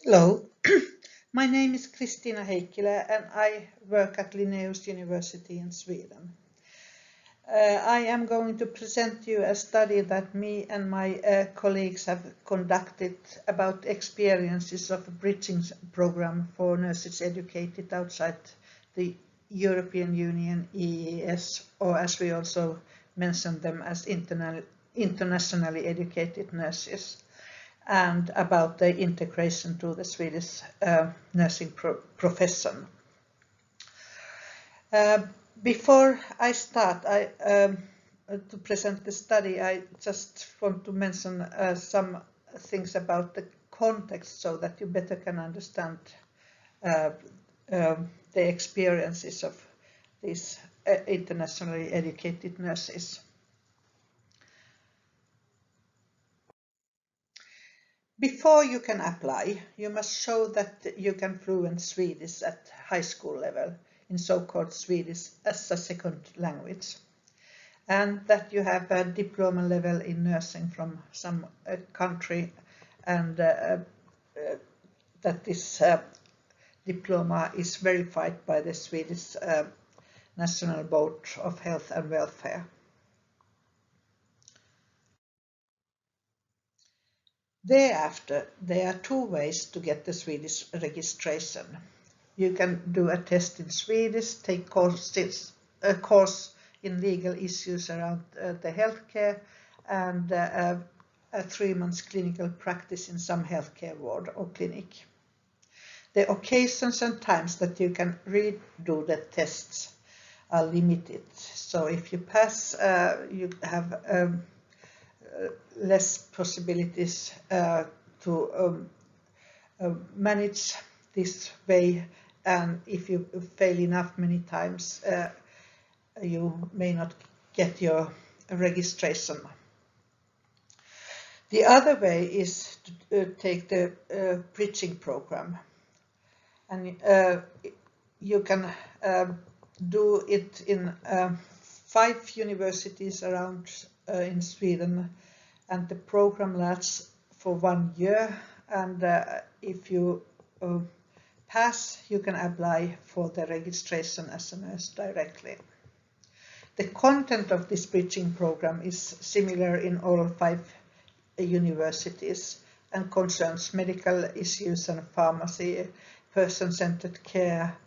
Hello, my name is Kristiina Heikkilä and I work at Linnaeus University in Sweden. I am going to present you a study that me and my colleagues have conducted about experiences of a bridging program for nurses educated outside the European Union, EES, or as we also mention them as internationally educated nurses, and about the integration to the Swedish nursing profession. Before I start to present the study, I just want to mention some things about the context so that you better can understand the experiences of these internationally educated nurses. Before you can apply, you must show that you can fluent Swedish at high school level in so-called Swedish as a second language, and that you have a diploma level in nursing from some country, and that this diploma is verified by the Swedish National Board of Health and Welfare. Thereafter, there are two ways to get the Swedish registration. You can do a test in Swedish, take a course in legal issues around the healthcare, and a 3 months clinical practice in some healthcare ward or clinic. The occasions and times that you can redo the tests are limited. So if you pass, you have less possibilities to manage this way, and if you fail enough many times, you may not get your registration. The other way is to take the bridging program, and you can do it in 5 universities around in Sweden, and the program lasts for 1 year, and if you pass, you can apply for the registration as a nurse directly. The content of this bridging program is similar in all 5 universities and concerns medical issues and pharmacy, person-centered care,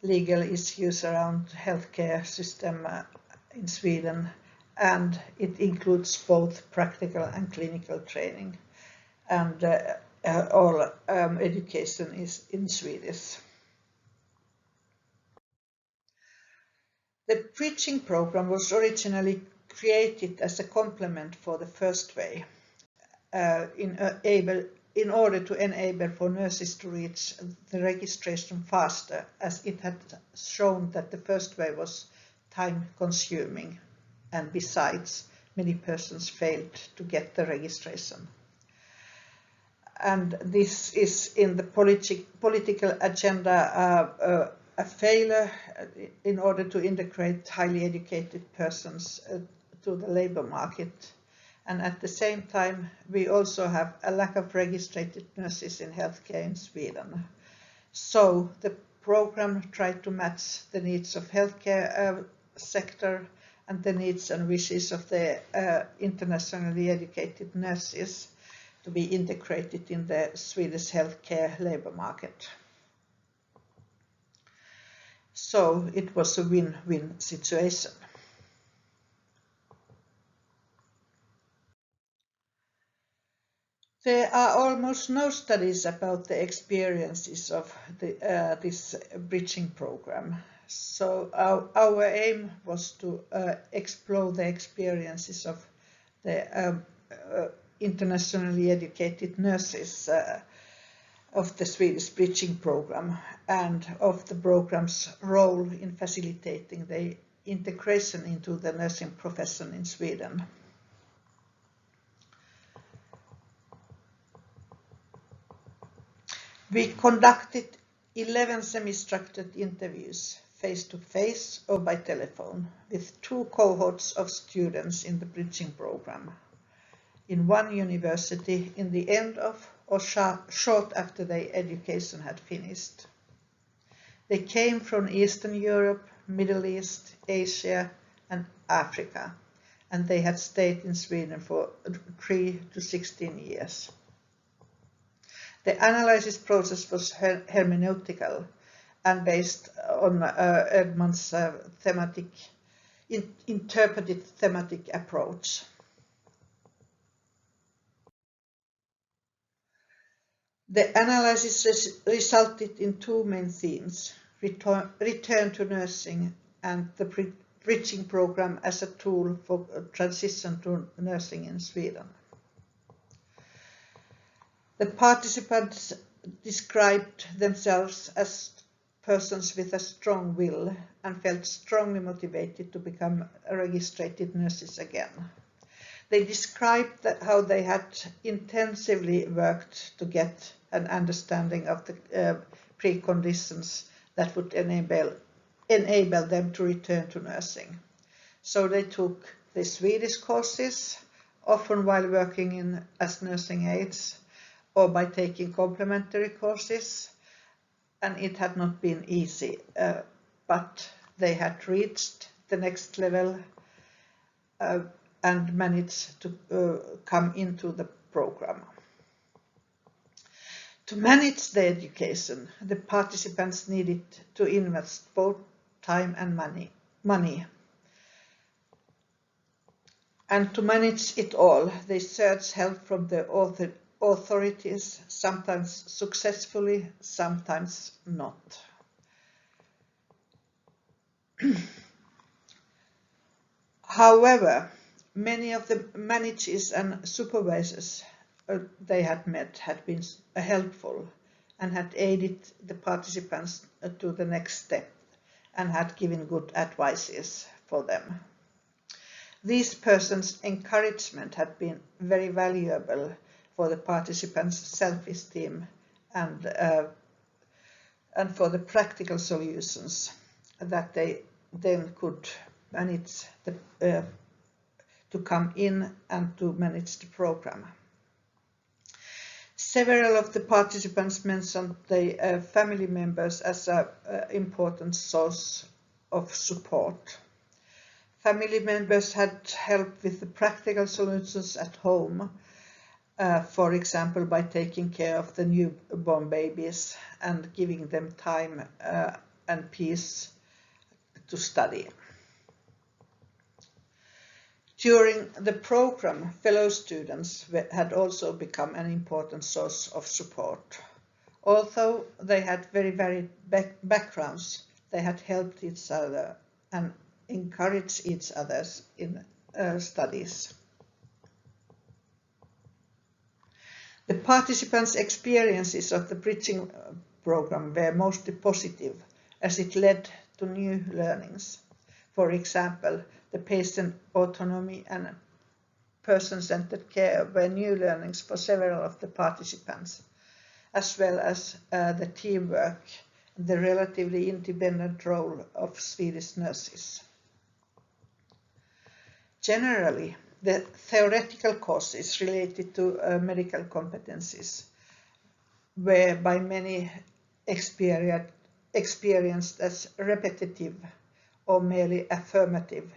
legal issues around healthcare system in Sweden, and it includes both practical and clinical training, and all education is in Swedish. The bridging program was originally created as a complement for the first way, in order to enable for nurses to reach the registration faster, as it had shown that the first way was time-consuming, and besides, many persons failed to get the registration. And this is in the political agenda a failure in order to integrate highly educated persons to the labor market. And at the same time, we also have a lack of registered nurses in healthcare in Sweden. So the program tried to match the needs of healthcare sector and the needs and wishes of the internationally educated nurses to be integrated in the Swedish healthcare labor market. So it was a win-win situation. There are almost no studies about the experiences of this bridging program. So our aim was to explore the experiences of the internationally educated nurses of the Swedish bridging program, and of the program's role in facilitating the integration into the nursing profession in Sweden. We conducted 11 semi-structured interviews, face-to-face or by telephone, with 2 cohorts of students in the bridging program, in 1 university in the end of or short after their education had finished. They came from Eastern Europe, Middle East, Asia, and Africa, and they had stayed in Sweden for 3 to 16 years. The analysis process was hermeneutical and based on Edmund's interpreted thematic approach. The analysis resulted in two main themes: return to nursing and the bridging program as a tool for transition to nursing in Sweden. The participants described themselves as persons with a strong will and felt strongly motivated to become registered nurses again. They described how they had intensively worked to get an understanding of the preconditions that would enable them to return to nursing. So they took the Swedish courses, often while working as nursing aides, or by taking complementary courses, and it had not been easy, but they had reached the next level and managed to come into the program. To manage the education, the participants needed to invest both time and money. And to manage it all, they searched help from the authorities, sometimes successfully, sometimes not. However, many of the managers and supervisors they had met had been helpful and had aided the participants to the next step and had given good advices for them. These persons' encouragement had been very valuable for the participants' self-esteem and for the practical solutions that they then could manage to come in and to manage the program. Several of the participants mentioned the family members as an important source of support. Family members had helped with the practical solutions at home, for example, by taking care of the newborn babies and giving them time and peace to study. During the program, fellow students had also become an important source of support. Although they had very varied backgrounds, they had helped each other and encouraged each other in studies. The participants' experiences of the bridging program were mostly positive, as it led to new learnings. For example, the patient autonomy and person-centered care were new learnings for several of the participants, as well as the teamwork and the relatively independent role of Swedish nurses. Generally, the theoretical courses related to medical competencies were by many experienced as repetitive or merely affirmative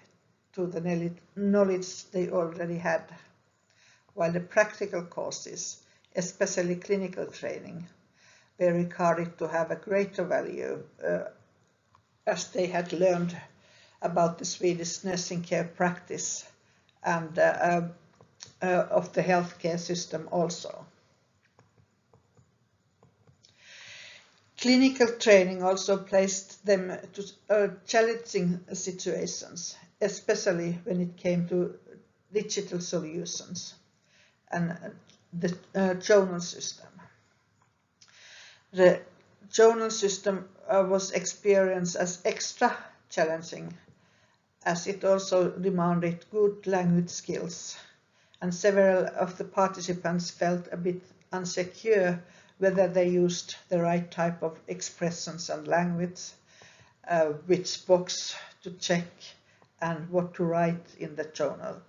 to the knowledge they already had, while the practical courses, especially clinical training, were regarded to have a greater value as they had learned about the Swedish nursing care practice and of the healthcare system also. Clinical training also placed them to challenging situations, especially when it came to digital solutions and the journal system. The journal system was experienced as extra challenging, as it also demanded good language skills, and several of the participants felt a bit unsecure whether they used the right type of expressions and language, which box to check, and what to write in the journal.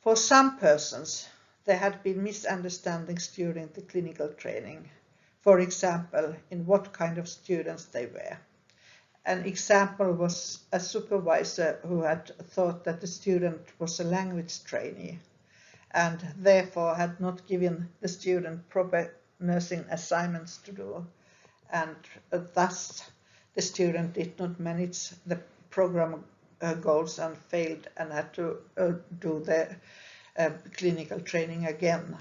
For some persons, there had been misunderstandings during the clinical training. For example, in what kind of students they were. An example was a supervisor who had thought that the student was a language trainee and therefore had not given the student proper nursing assignments to do, and thus the student did not manage the program goals and failed and had to do the clinical training again.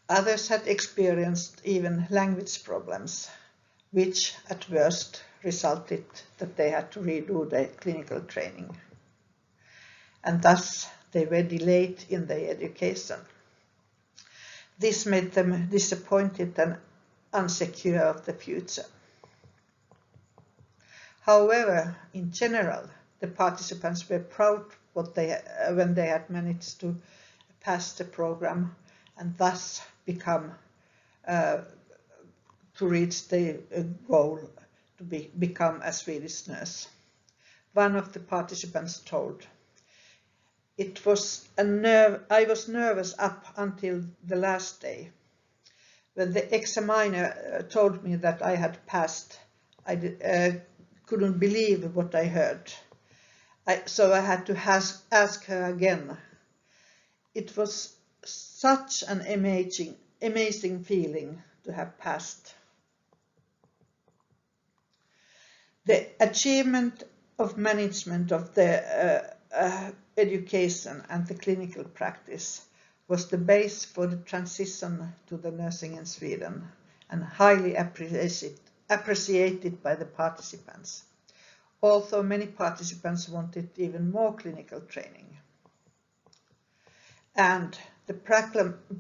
Others had experienced even language problems, which at worst resulted that they had to redo their clinical training. And thus they were delayed in their education. This made them disappointed and unsecure of the future. However, in general, the participants were proud when they had managed to pass the program and thus become to reach the goal to become a Swedish nurse. One of the participants told, I was nervous up until the last day. When the examiner told me that I had passed, I couldn't believe what I heard. So I had to ask her again. It was such an amazing feeling to have passed. The achievement of management of the education and the clinical practice was the base for the transition to the nursing in Sweden and highly appreciated by the participants. Although many participants wanted even more clinical training. And the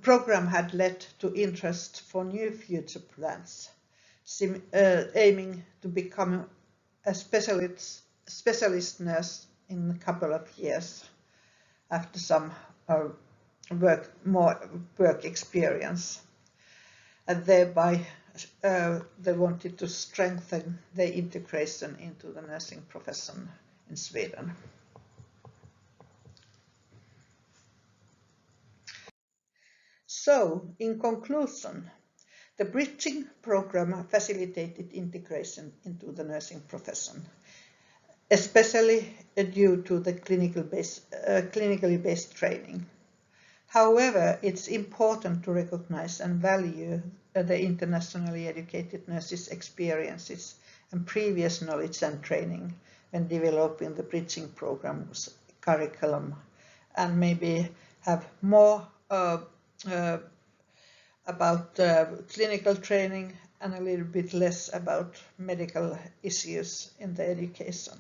program had led to interest for new future plans, aiming to become a specialist nurse in a couple of years after some more work experience, and thereby they wanted to strengthen their integration into the nursing profession in Sweden. So, in conclusion, the bridging program facilitated integration into the nursing profession, especially due to the clinically based training. However, it's important to recognize and value the internationally educated nurses' experiences and previous knowledge and training when developing the bridging program's curriculum, and maybe have more about clinical training and a little bit less about medical issues in the education.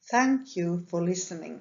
Thank you for listening.